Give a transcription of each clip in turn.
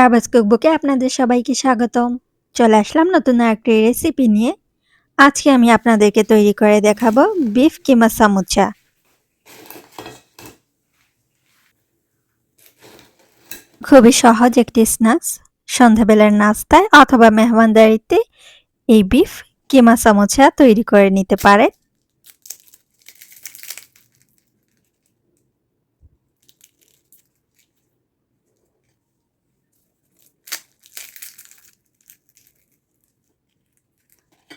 শাহবাজ কুকবুকে আপনাদের সবাইকে স্বাগতম। চলে আসলাম নতুন একটি রেসিপি নিয়ে। আজকে আমি আপনাদেরকে তৈরি করে দেখাবো বিফ কিমা সামুচা। খুবই সহজ একটি স্ন্যাক্স। সন্ধ্যাবেলার নাস্তায় অথবা মেহমানদারিতে এই বিফ কিমা সামুচা তৈরি করে নিতে পারে।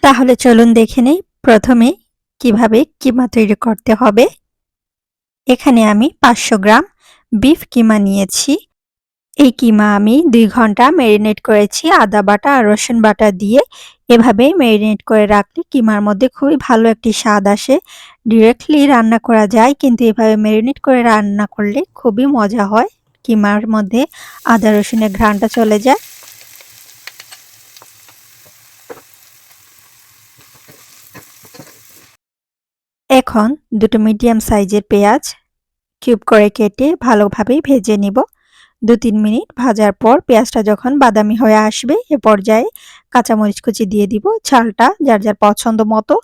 তাহলে চলুন দেখে নেই প্রথমে কিভাবে কিমা তৈরি করতে হবে। এখানে আমি 500 গ্রাম বিফ কিমা নিয়েছি। এই কিমা আমি 2 ঘন্টা ম্যারিনেট করেছি আদা বাটা আর রসুন বাটা দিয়ে। এভাবে ম্যারিনেট করে রাখলে কিমার মধ্যে খুবই ভালো একটি স্বাদ আসে। ডিরেক্টলি রান্না করা যায়, কিন্তু এভাবে ম্যারিনেট করে রান্না করলে খুবই মজা হয়। কিমার মধ্যে আদা রসুনের ঘ্রাণটা চলে যায়। এখন দুটো মিডিয়াম সাইজের পেঁয়াজ কিউব করে কেটে ভালোভাবে ভেজে নিব। 2-3 মিনিট ভাজার পর পেঁয়াজটা যখন বাদামি হয়ে আসবে এ পর্যায়ে কাঁচামরিচ কুচি দিয়ে দিব, ঝালটা যার যার পছন্দ মতো।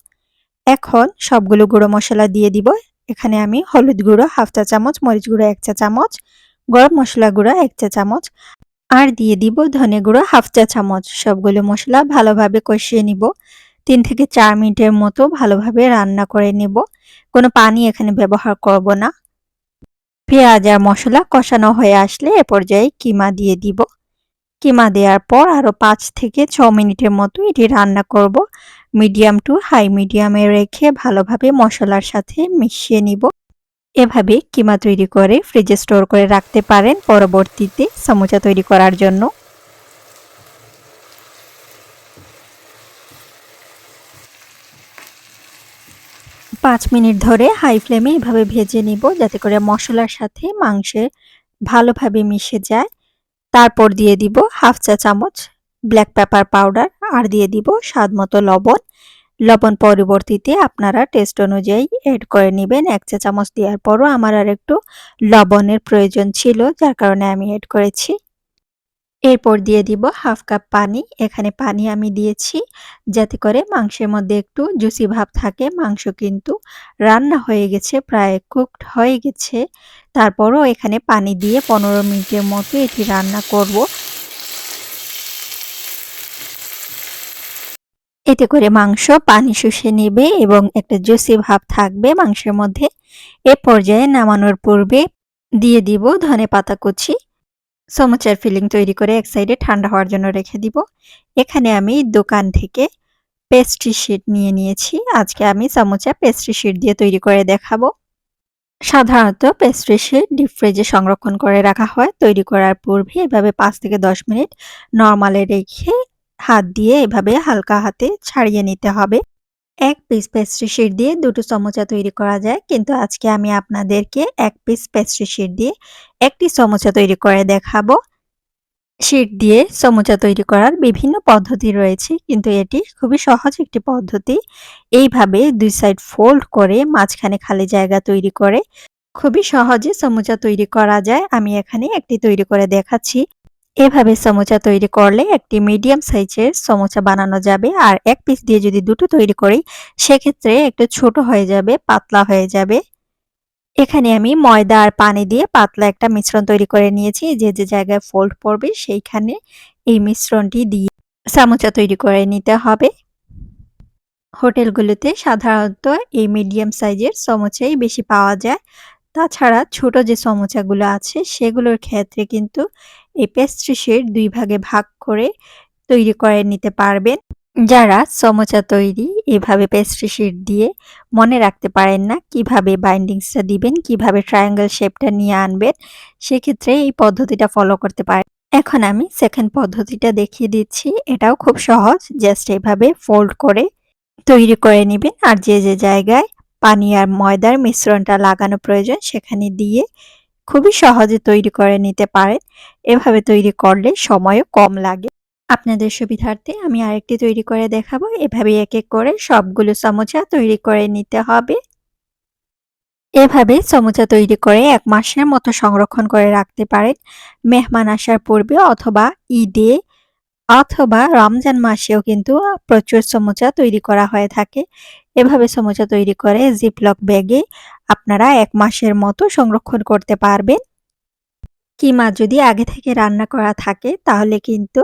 এখন সবগুলো গুঁড়ো মশলা দিয়ে দিব। এখানে আমি হলুদ গুঁড়ো 1/2 চা চামচ, মরিচ গুঁড়ো 1 চা চামচ, গরম মশলা গুঁড়ো 1 চা চামচ আর দিয়ে দিব ধনে গুঁড়ো 1/2 চা চামচ। সবগুলো মশলা ভালোভাবে কষিয়ে নিব। 3 থেকে 4 মিনিটের মতো ভালোভাবে রান্না করে নেব। কোনো পানি এখানে ব্যবহার করব না। পেঁয়াজ আর মশলা কষানো হয়ে আসলে এ পর্যায়ে কিমা দিয়ে দিব। কিমা দেওয়ার পর আরও 5 থেকে 6 মিনিটের মতো এটি রান্না করব। মিডিয়াম টু হাই মিডিয়ামে রেখে ভালোভাবে মশলার সাথে মিশিয়ে নিব। এভাবে কিমা তৈরি করে ফ্রিজে স্টোর করে রাখতে পারেন পরবর্তীতে সামোচা তৈরি করার জন্য। পাঁচ মিনিট ধরে হাই ফ্লেমে এভাবে ভেজে নিব, যাতে করে মশলার সাথে মাংসে ভালোভাবে মিশে যায়। তারপর দিয়ে দিব 1/2 চা চামচ ব্ল্যাক পেপার পাউডার আর দিয়ে দিব স্বাদ মতো লবণ। লবণ পরবর্তীতে আপনারা টেস্ট অনুযায়ী এড করে নেবেন। 1 চা চামচ দেওয়ার পরও আমার আর একটু লবণের প্রয়োজন ছিল, যার কারণে আমি এড করেছি। এরপর দিয়ে দিব 1/2 কাপ পানি। এখানে পানি আমি দিয়েছি যাতে করে মাংসের মধ্যে একটু জুসি ভাব থাকে। মাংস কিন্তু রান্না হয়ে গেছে, প্রায় কুকড হয়ে গেছে। তারপরও এখানে পানি দিয়ে 15 মিনিটের মতো এটি রান্না করব। এতে করে মাংস পানি শুষে নেবে এবং একটা জুসি ভাব থাকবে মাংসের মধ্যে। এ পর্যায়ে নামানোর পূর্বে দিয়ে দিব ধনেপাতা কুচি। সমোচার ফিলিং তৈরি করে এক সাইডে ঠান্ডা হওয়ার জন্য রেখে দিব। এখানে আমি দোকান থেকে পেস্ট্রি শিট নিয়ে নিয়েছি। আজকে আমি সমোচা পেস্ট্রি শিট দিয়ে তৈরি করে দেখাবো। সাধারণত পেস্ট্রি শিট ডিপ ফ্রিজে সংরক্ষণ করে রাখা হয়। তৈরি করার পূর্বে এভাবে 5 থেকে 10 মিনিট নরমালে রেখে হাত দিয়ে এভাবে হালকা হাতে ছাড়িয়ে নিতে হবে। এক পিস পেস্ট্রি শিট দিয়ে দুটো সমোচা তৈরি করা যায়, কিন্তু আজকে আমি আপনাদেরকে এক পিস পেস্ট্রি শিট দিয়ে একটি সমোচা তৈরি করে দেখাবো। শিট দিয়ে সমোচা তৈরি করার বিভিন্ন পদ্ধতি রয়েছে, কিন্তু এটি খুবই সহজ একটি পদ্ধতি। এইভাবে দুই সাইড ফোল্ড করে মাঝখানে খালি জায়গা তৈরি করে খুবই সহজে সমোচা তৈরি করা যায়। আমি এখানে একটি তৈরি করে দেখাচ্ছি। এভাবে সমোচা তৈরি করলে একটি মিডিয়াম সাইজের সমোচা বানানো যাবে। আর এক পিস দিয়ে যদি দুটো তৈরি করি সেক্ষেত্রে একটু ছোট হয়ে যাবে, পাতলা হয়ে যাবে। এখানে আমি ময়দা আর পানি দিয়ে পাতলা একটা মিশ্রণ তৈরি করে নিয়েছি। যে যে জায়গায় ফোল্ড পড়বে সেইখানে এই মিশ্রণটি দিয়ে সমোচা তৈরি করে নিতে হবে। হোটেলগুলোতে সাধারণত এই মিডিয়াম সাইজের সমোচাই বেশি পাওয়া যায়। তাছাড়া ছোট যে সমোচাগুলো আছে সেগুলোর ক্ষেত্রে কিন্তু এই পেস্ট্রি শিট 2 ভাগে ভাগ করে তৈরি করে নিতে পারবেন। যারা সমোচা তৈরি এভাবে পেস্ট্রি শিট দিয়ে মনে রাখতে পারেন না কিভাবে বাইন্ডিংসটা দিবেন, কিভাবে ট্রায়াঙ্গেল শেপটা নিয়ে আনবেন, সেক্ষেত্রে এই পদ্ধতিটা ফলো করতে পারেন। এখন আমি সেকেন্ড পদ্ধতিটা দেখিয়ে দিচ্ছি। এটাও খুব সহজ। জাস্ট এভাবে ফোল্ড করে তৈরি করে নেবেন আর যে যে জায়গায় পানি আর ময়দার মিশ্রণটা লাগানো প্রয়োজন সেখানে দিয়ে খুবই সহজে তৈরি করে নিতে পারেন। এভাবে তৈরি করলে সময়ও কম লাগে। আপনাদের সুবিধার্থে আমি আরেকটি তৈরি করে দেখাবো। এভাবে এক এক করে সবগুলো সমোচা তৈরি করে নিতে হবে। এভাবে সমুচা তৈরি করে ১ মাসের মতো সংরক্ষণ করে রাখতে পারেন। মেহমান আসার পূর্বে অথবা ঈদে অথবা রমজান মাসেও কিন্তু প্রচুর সমুচা তৈরি করা হয়ে থাকে। এভাবে সমুচা তৈরি করে জিপলক ব্যাগে আপনারা ১ মাসের মতো সংরক্ষণ করতে পারবেন। কিমা যদি আগে থেকে রান্না করা থাকে তাহলে কিন্তু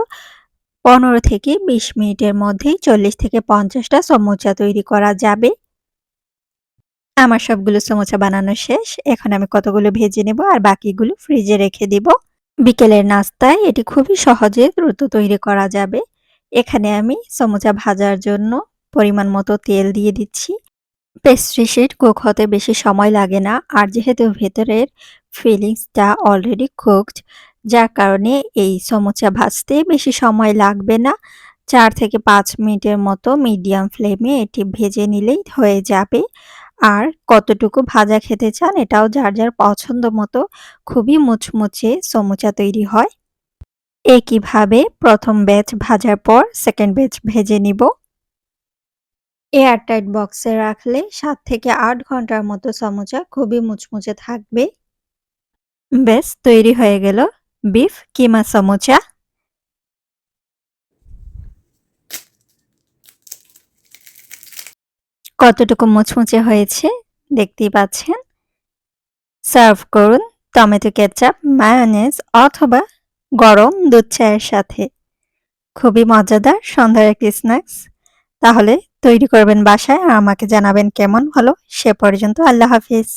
১৫ থেকে ২০ মিনিটের মধ্যেই ৪০ থেকে ৫০ টা সমুচা তৈরি করা যাবে। আমার সবগুলো সমুচা বানানো শেষ। এখন আমি কতগুলো ভেজে নেব আর বাকিগুলো ফ্রিজে রেখে দিব। বিকেলের নাস্তায় এটি খুবই সহজে দ্রুত তৈরি করা যাবে। এখানে আমি সমুচা ভাজার জন্য পরিমাণ মতো তেল দিয়ে দিচ্ছি। পেস্ট্রি শিট কুক হতে বেশি সময় লাগে না, আর যেহেতু ভেতরের ফিলিংসটা অলরেডি কুকড, যার কারণে এই সমুচা ভাজতে বেশি সময় লাগবে না। ৪ থেকে ৫ মিনিটের মতো মিডিয়াম ফ্লেমে এটি ভেজে নিলেই হয়ে যাবে। আর কতটুকু ভাজা খেতে চান এটাও যার যার পছন্দ মতো খুবই মুচমুচে সমুচা তৈরি হয়। একইভাবে প্রথম ব্যাচ ভাজার পর সেকেন্ড ব্যাচ ভেজে নিব। এয়ারটাইট বক্সে রাখলে ৭ থেকে ৮ ঘন্টার মতো সমুচা খুবই মুচমুচে থাকবে। ব্যাস তৈরি হয়ে গেল বিফ কিমা সমুচা। কতটুকু মুচমুচে হয়েছে দেখতেই পাচ্ছেন। সার্ভ করুন টমেটো কেচাপ, মায়োনেজ অথবা গরম দুধ চায়ের সাথে। খুবই মজাদার সন্ধ্যার একটি স্ন্যাক্স। তাহলে তৈরি করবেন বাসায় আর আমাকে জানাবেন কেমন হলো। সে পর্যন্ত আল্লাহ হাফিজ।